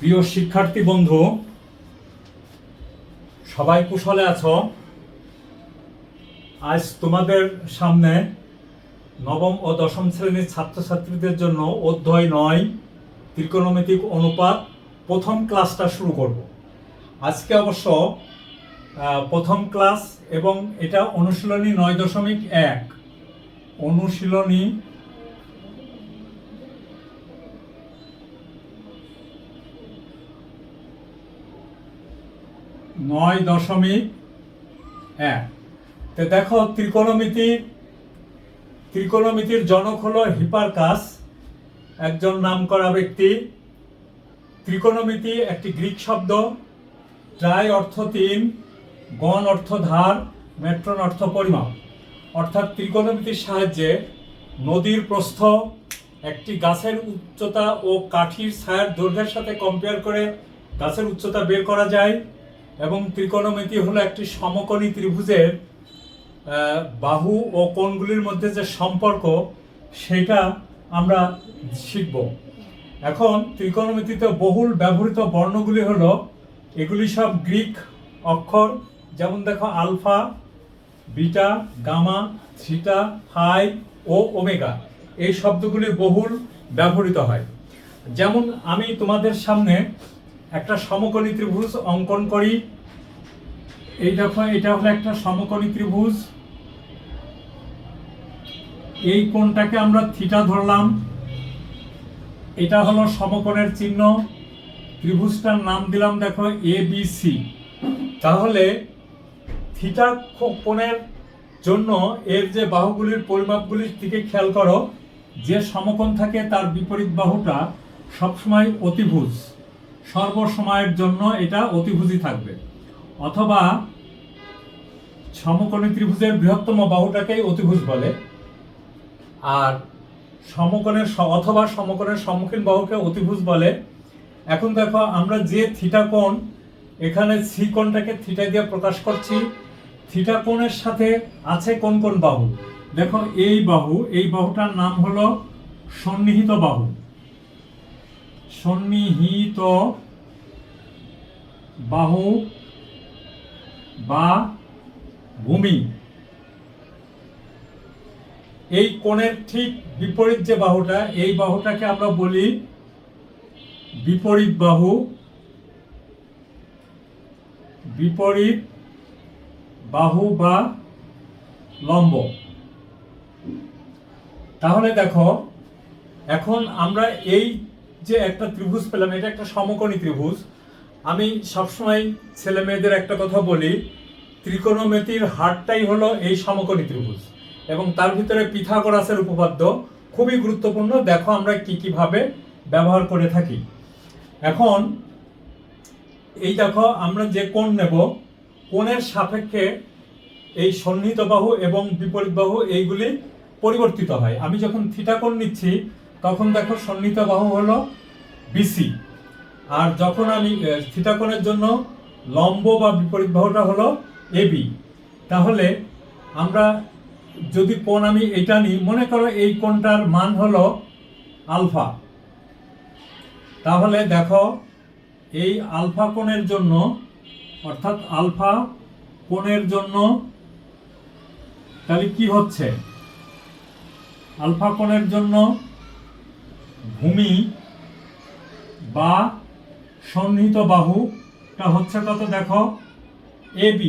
প্রিয় শিক্ষার্থী বন্ধু, সবাই কুশলে আছো? আজ তোমাদের সামনে নবম ও দশম শ্রেণীর ছাত্রছাত্রীদের জন্য অধ্যায় 9 ত্রিকোণমিতিক অনুপাত প্রথম ক্লাসটা শুরু করব। আজকে অবশ্য প্রথম ক্লাস এবং এটা অনুশীলনী 9.1 অনুশীলনী 9.1। তো দেখো, ত্রিকোণমিতির জনক হলো হিপারকাস, একজন নামকরা ব্যক্তি। ত্রিকোণমিতি একটি গ্রিক শব্দ। ট্রাই অর্থ 3, গণ অর্থ ধার, মেট্রন অর্থ পরিমাপ। অর্থাৎ ত্রিকোণমিতির সাহায্যে নদীর প্রস্থ, একটি গাছের উচ্চতা ও কাঠির ছায়ার দৈর্ঘ্যের সাথে কম্পেয়ার করে গাছের উচ্চতা বের করা যায়। এবং ত্রিকোণমিতি হলো একটি সমকোণী ত্রিভুজের বাহু ও কোণগুলির মধ্যে যে সম্পর্ক, সেটা আমরা শিখব। এখন ত্রিকোণমিতিতে বহুল ব্যবহৃত বর্ণগুলি হলো, এগুলি সব গ্রিক অক্ষর। যেমন দেখো, alpha, beta, gamma, theta, phi ও ওমেগা, এই শব্দগুলি বহুল ব্যবহৃত হয়। যেমন আমি তোমাদের সামনে একটা সমকোণী ত্রিভুজ অঙ্কন করি। এই দেখো, এটা হলো একটা সমকোণী ত্রিভুজ। এই কোণটাকে আমরা থিটা ধরলাম। এটা হলো সমকোণের চিহ্ন। ত্রিভুজটার নাম দিলাম দেখো ABC। তাহলে থিটা কোণের জন্য এর যে বাহুগুলির পরিমাপগুলির দিকে খেয়াল করো। যে সমকোণ থাকে তার বিপরীত বাহুটা সবসময় অতিভুজ, সর্বসময়ের জন্য এটা অতিভুজই থাকবে। অথবা সমকোণী ত্রিভুজের বৃহত্তম বাহুটাকেই অতিভুজ বলে। আর সমকোণের সমকোণের বাহুকে অতিভুজ বলে। এখন দেখো, আমরা যে থিটা কোণ, এখানে সি কোণটাকে থিটা দিয়ে প্রকাশ করছি। থিটা কোণের সাথে আছে কোন কোন বাহু? দেখো, এই বাহুটার নাম হলো সন্নিহিত বাহু। সন্নিহিত বাহু বা ভূমি। এই কোণের ঠিক বিপরীত যে বাহুটা, এই বাহুটাকে আমরা বলি বিপরীত বাহু। বিপরীত বাহু বা লম্ব। তাহলে দেখো, এখন আমরা এই যে একটা ত্রিভুজ পেলাম, এটা একটা সমকোণী ত্রিভুজ। আমি সবসময় ছেলে মেয়েদের একটা কথা বলি, ত্রিকোণমিতির হারটাই হলো এই সমকোণী ত্রিভুজ, এবং তার ভিতরে পিথাগোরাসের উপপাদ্য খুবই গুরুত্বপূর্ণ। দেখো আমরা কিভাবে ব্যবহার করে থাকি। এখন এই দেখো, আমরা যে কোণ নেব, কোণের সাপেক্ষে এই সন্নিহিত বাহু এবং বিপরীত বাহু এইগুলি পরিবর্তিত হয়। আমি যখন থিটা কোণ নিচ্ছি, তখন দেখো সন্নিহিত বাহু হলো BC, আর যখন আমি থিটা কোণের জন্য লম্ব বা বিপরীত বাহুটা হলো AB। তাহলে আমরা যদি কোণ আমি এটা নিই, মনে করো এই কোণটার মান হলো আলফা। তাহলে দেখো, এই আলফা কোণের জন্য, অর্থাৎ আলফা কোণের জন্য তাহলে কি হচ্ছে? আলফা কোণের জন্য ভূমি বা সন্নিহিত বাহুটা হচ্ছে কত? দেখো, AB।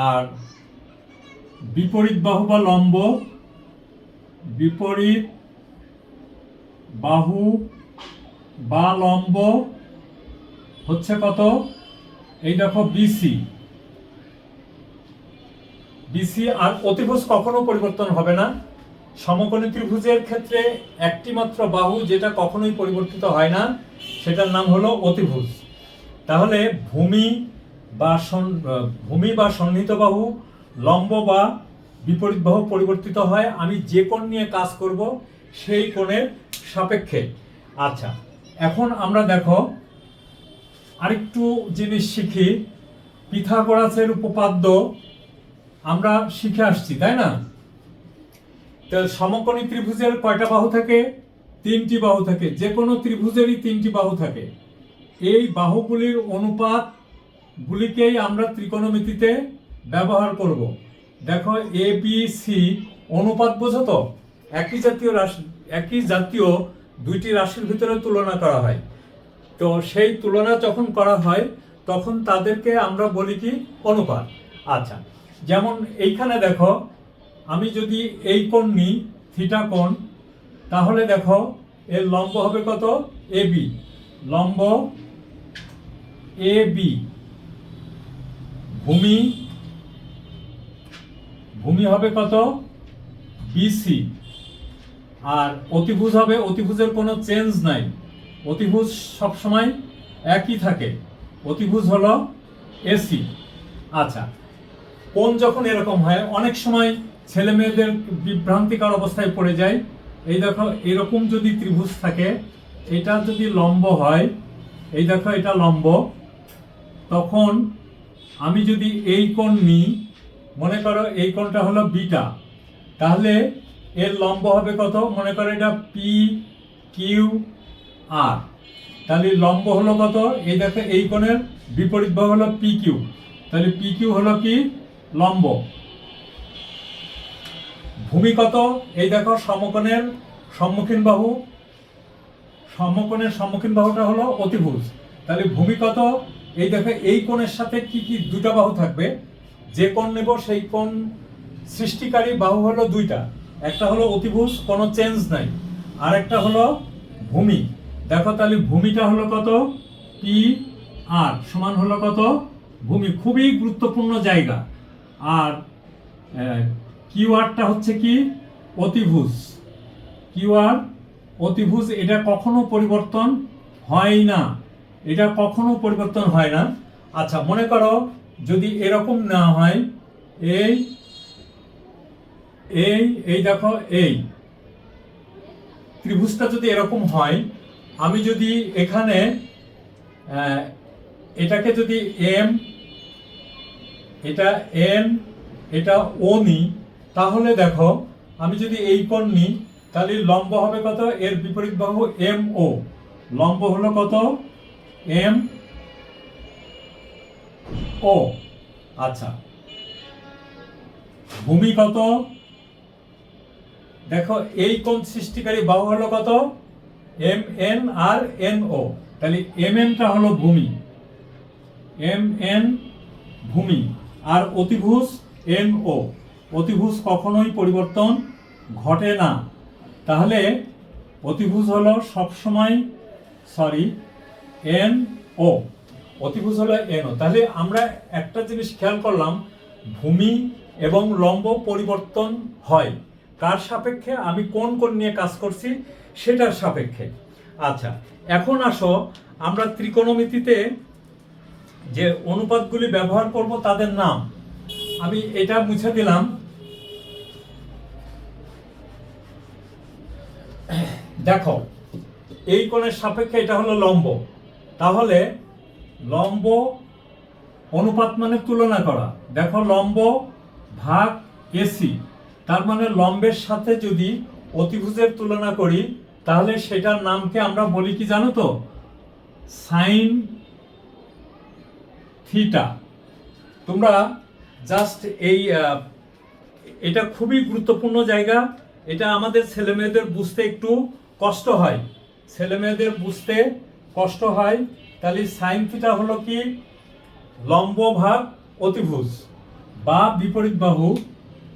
আর বিপরীত বাহু বা লম্ব, বিপরীত বাহু বা লম্ব হচ্ছে কত? এই দেখো BC। আর অতিভুজ কখনো পরিবর্তন হবে না। সমকোণী ত্রিভুজের ক্ষেত্রে একটি মাত্র বাহু যেটা কখনোই পরিবর্তিত হয় না, সেটার নাম হলো অতিভুজ। তাহলে ভূমি বা সন্নিহিত বাহু, লম্ব বা বিপরীত বাহু পরিবর্তিত হয় আমি যে কোণ নিয়ে কাজ করব সেই কোণের সাপেক্ষে। আচ্ছা, এখন আমরা দেখো আরেকটু জিনিস শিখি। পিথাগোরাসের উপপাদ্য আমরা শিখে আসছি, তাই না? তো সমকোণী ত্রিভুজের কয়টা বাহু থাকে? তিনটি বাহু থাকে, যে কোনো ত্রিভুজেরই তিনটি বাহু থাকে। এই বাহুগুলির অনুপাত গুলিকেই আমরা ত্রিকোণমিতিতে ব্যবহার করব। দেখো এ বি সি অনুপাত বোঝো তো, একই জাতীয় দুইটি রাশির ভিতরে তুলনা করা হয়। তো সেই তুলনা যখন করা হয় তখন তাদেরকে আমরা বলি কি অনুপাত। আচ্ছা, যেমন এইখানে দেখো, আমি যদি এই কোণ নিই থিটা কোণ, তাহলে দেখো এর লম্ব হবে কত, এ বি, লম্ব এ বি, ভূমি হবে কত, বিসি, আর অতিভুজ হবে, অতিভুজের কোনো চেঞ্জ নাই, অতিভুজ সবসময় একই থাকে, অতিভুজ হলো এসি। আচ্ছা, কোণ যখন এরকম হয় অনেক সময় ছেলে মেয়েদের বিভ্রান্তিকর অবস্থায় পড়ে যায়। এই দেখো এরকম যদি ত্রিভুজ থাকে, এটা যদি লম্ব হয়, এই দেখো এটা লম্ব, তখন আমি যদি এই কোণ নিই, মনে করো এই কোণটা হলো বিটা, তাহলে এর লম্ব হবে কত, মনে করো এটা পি কিউ আর, তাহলে লম্ব হলো কত, এই দেখো এই কোণের বিপরীত বাহু হলো পি কিউ, তাহলে পি কিউ হলো কি লম্ব। ভূমি কত, এই দেখো সমকোণের সম্মুখীন বাহু, সমকোণের সম্মুখীন বাহুটা হলো অতিভুজ, তাহলে ভূমি কত, এই দেখো এই কোণের সাথে কি কি দুটা বাহু থাকবে, যে কোণ নেব সেই কোণ সৃষ্টিকারী বাহু হলো দুইটা, একটা হলো অতিভুজ কোনো চেঞ্জ নাই, আর একটা হলো ভূমি। দেখো তাহলে ভূমিটা হলো কত, পি আর সমান হলো কত ভূমি, খুবই গুরুত্বপূর্ণ জায়গা। আর কিউ আরটা হচ্ছে কি অতিভুজ, কিউ আর অতিভুজ, এটা কখনো পরিবর্তন হয় না, এটা কখনো পরিবর্তন হয় না। আচ্ছা, মনে করো যদি এরকম না হয়, এই এই এই দেখো এই ত্রিভুজটা যদি এরকম হয়, আমি যদি এখানে এটাকে যদি এম, এটা এন, এটা ও নিই, তাহলে দেখো আমি যদি এই কোণ নিই, তাহলে লম্ব হবে কত, এর বিপরীত বাহু এম ও, লম্ব হলো কত এম ও। আচ্ছা, ভূমি কত, দেখো এই কোণ সৃষ্টিকারী বাহু হলো কত এম এন আর এন ও, তাহলে এম এনটা হলো ভূমি, এম এন ভূমি, আর অতিভুজ এন ও, অতিভুজ কখনোই পরিবর্তন ঘটে না, তাহলে অতিভুজ হলো সবসময় এন ও, অতিভুজ হলো এন ও। তাহলে আমরা একটা জিনিস খেয়াল করলাম, ভূমি এবং লম্ব পরিবর্তন হয় কার সাপেক্ষে, আমি কোন কোণ নিয়ে কাজ করছি সেটার সাপেক্ষে। আচ্ছা, এখন আসো আমরা ত্রিকোণমিতিতে যে অনুপাতগুলি ব্যবহার করব তাদের নাম, আমি এটা মুছে দিলাম। দেখো এই কোণের সাপেক্ষে এটা হলো লম্ব, তাহলে লম্ব অনুপাত মানে তুলনা করা, দেখো লম্ব ভাগ এসি, তার মানে লম্বের সাথে যদি অতিভুজের তুলনা করি তাহলে সেটার নামকে আমরা বলি কি জানো তো, সাইন থিটা। তোমরা জাস্ট এটা খুবই গুরুত্বপূর্ণ জায়গা, এটা আমাদের ছেলে মেয়েদের বুঝতে একটু কষ্ট হয়, ছেলে মেয়েদের বুঝতে কষ্ট হয়। তাহলে সাইন থিটা হলো কি লম্ব ভাগ অতিভুজ বা বিপরীত বাহু,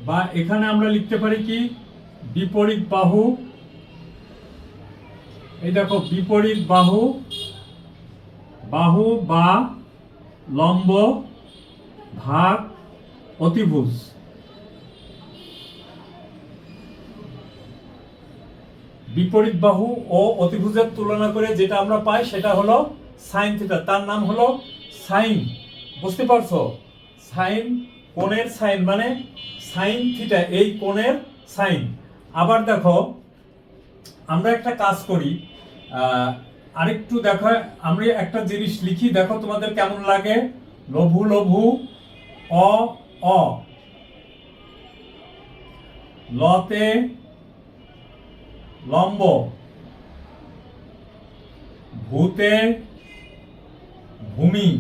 বা এখানে আমরা লিখতে পারি কি বিপরীত বাহু, এই দেখো বিপরীত বাহু, বাহু বা লম্ব ভাগ অতিভুজ। বিপরীত বাহু ও অতিভুজের তুলনা করে যেটা আমরা পাই সেটা হলো সাইন থিটা, তার নাম হলো সাইন, বুঝতে পারছো, সাইন, কোণের সাইন মানে সাইন থিটা, এই কোণের সাইন। আবার দেখো আমরা একটা কাজ করি, আরেকটু দেখো আমরা একটা জিনিস লিখি, দেখো তোমাদের কেমন লাগে, লঘু লঘু অ অ, লতে লম্ব, ভূতে ভূমি,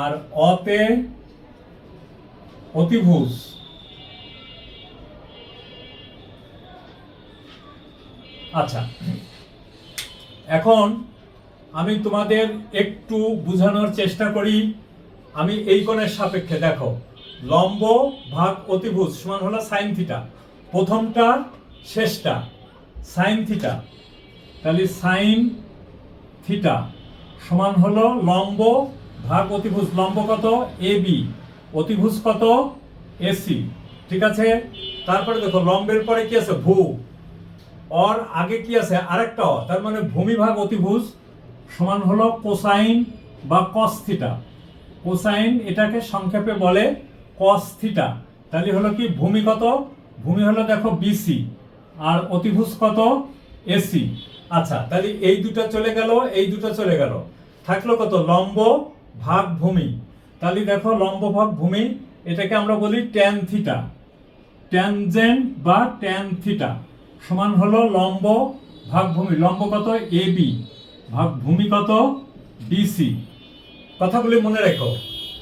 আর অতে অতিভুজ। আচ্ছা, এখন আমি তোমাদের একটু বোঝানোর চেষ্টা করি। আমি এই কোণের সাপেক্ষে দেখো, লম্ব ভাগ অতিভুজ সমান হলো সাইন থিটা। প্রথমটা শেষটা সাইন থিটা, তাহলে সাইন থিটা সমান হলো লম্ব ভাগ অতিভুজ। লম্ব কত? এ বি, অতিভুজ কত? এসি। ঠিক আছে, তারপরে দেখো লম্বের পরে কি আছে? ভূ, অর আগে কি আছে? আরেকটা অ, তার মানে ভূমি ভাগ অতিভুজ সমান হলো কোসাইন বা কস থিটা। কোসাইন এটাকে সংক্ষেপে বলে কস থিটা। তাহলে হলো কি ভূমি কত? ভূমি হলো দেখো বিসি, আর অতিভুজ কত? এসি। আচ্ছা, তাহলে এই দুটো চলে গেল, এই দুটো চলে গেল, থাকলো কত? লম্ব ভাগ ভূমি। তাহলে দেখো লম্ব ভাগ ভূমি, এটাকে আমরা বলি ট্যান থিটা। ট্যানজেন্ট বা ট্যান থিটা সমান হলো লম্ব ভাগ ভূমি। লম্ব কত? এ বি ভাগ ভূমি কত? বিসি। কথাগুলি মনে রেখো,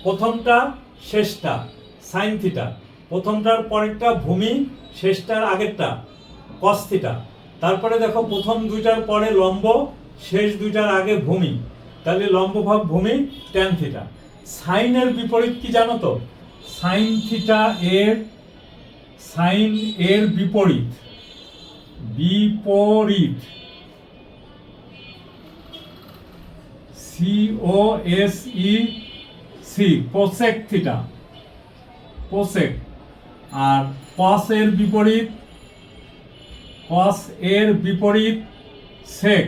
প্রথমটা শেষটা সাইন থিটা, প্রথমটার পরেরটা ভূমি, শেষটার আগেরটা কস থিটা। তারপরে দেখো প্রথম দুইটার পরে লম্ব, শেষ দুইটার আগে ভূমি, তাহলে লম্ব ভাগ ভূমি ট্যান থিটা। সাইনের বিপরীত কি জানো তো? সাইন থিটা এর, সাইন এর বিপরীত, বিপরীত COSEC, কোসেক থিটা, কোসেক। আর কস এর বিপরীত, কস এর বিপরীত সেক।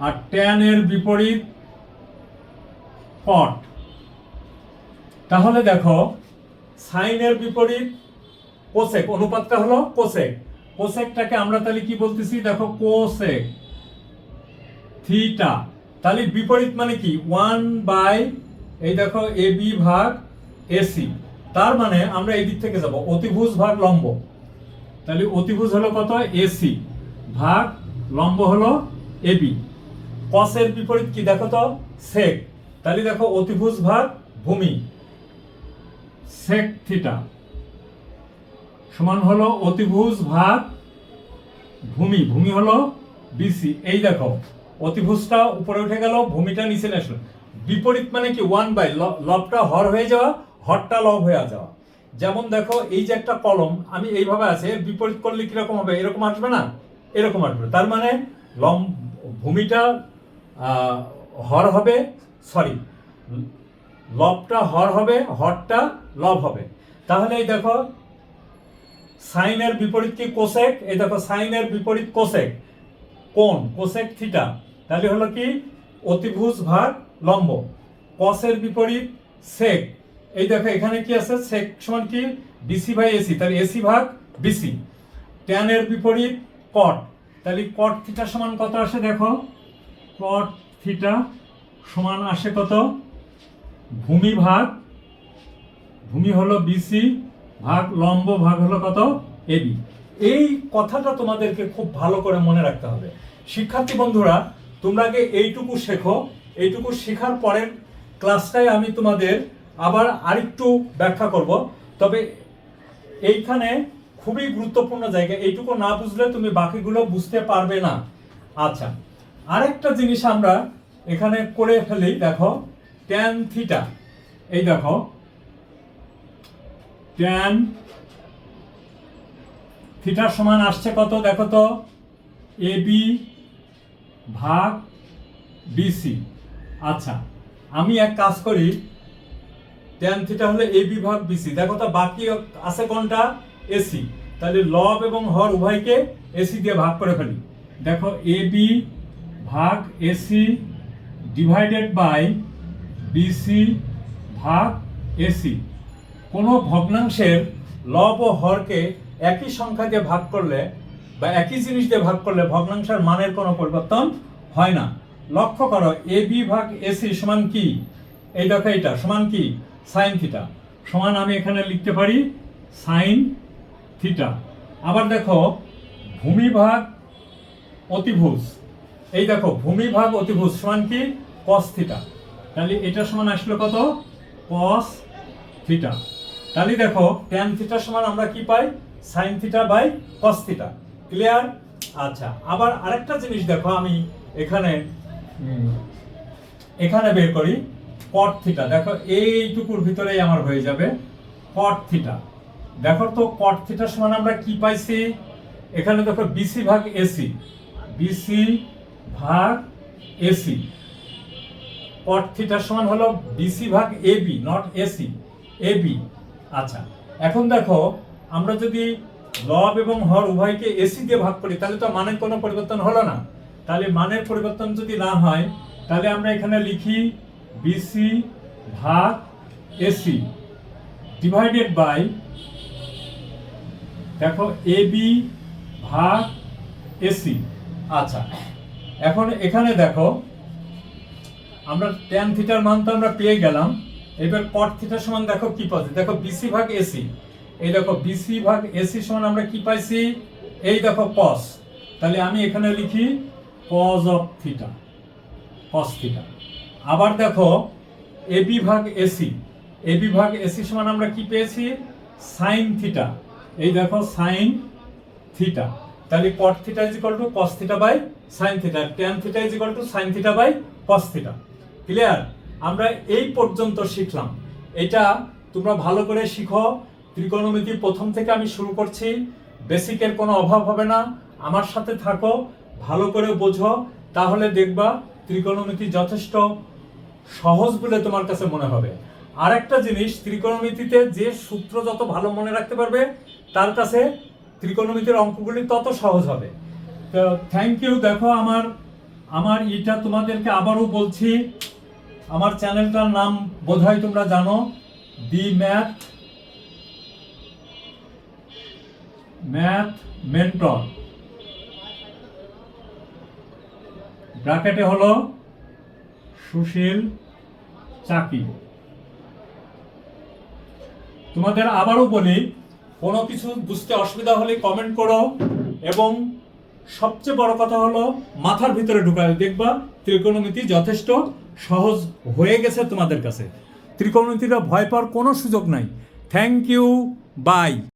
আর ট্যান এর বিপরীত কট। তাহলে দেখো সাইনের বিপরীত কোসেক, অনুপাতটা হলো কোসেক। কোসেকটাকে আমরা তাহলে কি বলতেছি? দেখো কোসেক থিটা। তাহলে বিপরীত মানে কি? 1 বাই এই দেখো এ বি ভাগ এসি। তার মানে আমরা এই দিক থেকে যাব অতিভুজ ভাগ লম্ব। তাহলে অতিভুজ হলো কত? এসি ভাগ লম্ব হলো এবি। কসের বিপরীত কি দেখো তো? সেক। তাহলে দেখো অতিভুজ ভাগ ভূমি, সেক থিটা সমান হলো অতিভুজ ভাগ ভূমি, ভূমি হলো বিসি। এই দেখো অতিভুজটা উপরে উঠে গেল, ভূমিটা নিচে আসলো। বিপরীত মানে কি? 1 বাই, লবটা হর হয়ে যাওয়া, হরটা লব হয়ে যাওয়া। যেমন দেখো এই যে একটা কলম আমি এইভাবে আছে, এর বিপরীত করলে কিরকম হবে? এরকম আসবে না? এরকম আসবে। তার মানে ভূমিটা হর হবে, সরি লবটা হর হবে, হরটা লব হবে। তাহলে এই দেখো সাইনের বিপরীত কি? কোসেক। এই দেখো সাইনের বিপরীত কোসেক, কোণ কোসেক থিটা। তাহলে হলো কি? অতিভুজ ভাগ লম্ব। কসের বিপরীত সেক। এই দেখো এখানে কি আছে? সেক সমান কি? বিসি বাই এসি, তাহলে এসি ভাগ বিসি। ট্যানের বিপরীত কট, তাহলে কট থিটা সমান কত আসে? দেখো কট থিটা সমান আসে কত? ভূমি ভাগ, ভূমি হলো বিসি ভাগ লম্ব ভাগ হলো কত? এবি। এই কথাটা তোমাদেরকে খুব ভালো করে মনে রাখতে হবে। শিক্ষার্থী বন্ধুরা, তোমরা আগে এইটুকু শেখো। এইটুকু শেখার পরের ক্লাসটায় আমি তোমাদের আবার আরেকটু ব্যাখ্যা করব। তবে এইখানে খুবই গুরুত্বপূর্ণ জায়গা, এইটুকু না বুঝলে তুমি বাকিগুলো বুঝতে পারবে না। আচ্ছা, আরেকটা জিনিস আমরা এখানে করে ফেলি। দেখো ট্যান থিটা, এই দেখো ট্যান থিটা সমান আসছে কত? দেখো তো এবি ভাগ বিসি। আচ্ছা, আমি এক কাজ করি, ট্যান থিটা হলে এবি ভাগ বিসি। দেখো তো বাকি আছে কোনটা? এসি। তাহলে লব এবং হর উভয়কে এসি দিয়ে ভাগ করে ফেলি। দেখো এবি ভাগ এসি ডিভাইডেড বাই বিসি ভাগ এসি। কোনো ভগ্নাংশের লব ও হরকে একই সংখ্যা দিয়ে ভাগ করলে বা একই জিনিস দিয়ে ভাগ করলে ভগ্নাংশের মানের কোনো পরিবর্তন হয় না। লক্ষ্য করো এ বি ভাগ এসি সমান কি? এই দেখো এটা সমান কি? Sine theta. সমান আমি এখানে লিখতে পারি সাইন থিটা। আবার দেখো ভূমি ভাগ অতিভুজ, এই দেখো ভূমি ভাগ অতিভুজ সমান কি কস থিটা, তাহলে এটা সমান আসলো কত কস থিটা। তাহলে দেখো ট্যান থিটা সমান আমরা কি পাই sine theta by cos theta. Clear? আচ্ছা, আবার আরেকটা জিনিস দেখো, আমি এখানে এখানে বের করি কট থিটা। দেখো এইটুকুর ভিতরেই আমার হয়ে যাবে কট থিটা। দেখো তো কট থিটা সমান আমরা কি পাইছি, এখানে দেখো বিসি ভাগ এসি, বিসি ভাগ এসি, কট থিটা সমান হলো বিসি ভাগ এবি, নট এসি, এবি। আচ্ছা, এখন দেখো আমরা যদি লব এবং হর উভয়কে এসি দিয়ে ভাগ করি তাহলে তো মানের কোনো পরিবর্তন হলো না। তাহলে মানের পরিবর্তন যদি না হয় তাহলে আমরা এখানে লিখি বিসি ভাগ এসি ডিভাইডেড বাই দেখো এবি ভাগ এসি। আচ্ছা, এখন এখানে দেখো আমরা ট্যান থিটার মান তো আমরা পেয়ে গেলাম, এবার কট থিটা সমান দেখো কি পাচ্ছি, দেখো বিসি ভাগ এসি, এই দেখো বিসি ভাগ এসি সমান আমরা কি পাইছি, এই দেখো কস, তাহলে আমি এখানে লিখি cos of theta, cos theta. আবার দেখো এবি ভাগ এসি, এবি ভাগ এসি সমান আমরা কি পেয়েছি সাইন থিটা, এই দেখো সাইন থিটা, তাহলে cot theta is equal to cos theta by sine theta, tan theta is equal to sine theta by cos theta. Clear? আমরা এই পর্যন্ত শিখলাম, এটা তোমরা ভালো করে শিখো। ত্রিকোণমিতি প্রথম থেকে আমি শুরু করছি, বেসিকের কোনো অভাব হবে না, আমার সাথে থাকো, ভালো করে বোঝো, তাহলে দেখবা ত্রিকোণমিতি যথেষ্ট সহজ বলে তোমার কাছে মনে হবে। আর একটা জিনিস, ত্রিকোণমিতিতে যে সূত্র যত ভালো মনে রাখতে পারবে তার কাছে ত্রিকোণমিতির অঙ্কগুলি তত সহজ হবে। তো থ্যাংক ইউ। দেখো আমার এটা তোমাদেরকে আবারও বলছি, আমার চ্যানেলটার নাম বোধহয় তোমরা জানো, দি ম্যাথ মেন্টর, ব্র্যাকেটে হলো সুশীল চাকি। তোমাদের আবারও বলি, কোনো কিছু বুঝতে অসুবিধা হলে কমেন্ট করো, এবং সবচেয়ে বড় কথা হলো মাথার ভিতরে ঢুকায় দেখবা ত্রিকোণমিতি যথেষ্ট সহজ হয়ে গেছে তোমাদের কাছে। ত্রিকোণমিতিটা ভয় পাওয়ার কোনো সুযোগ নাই। Thank you, by.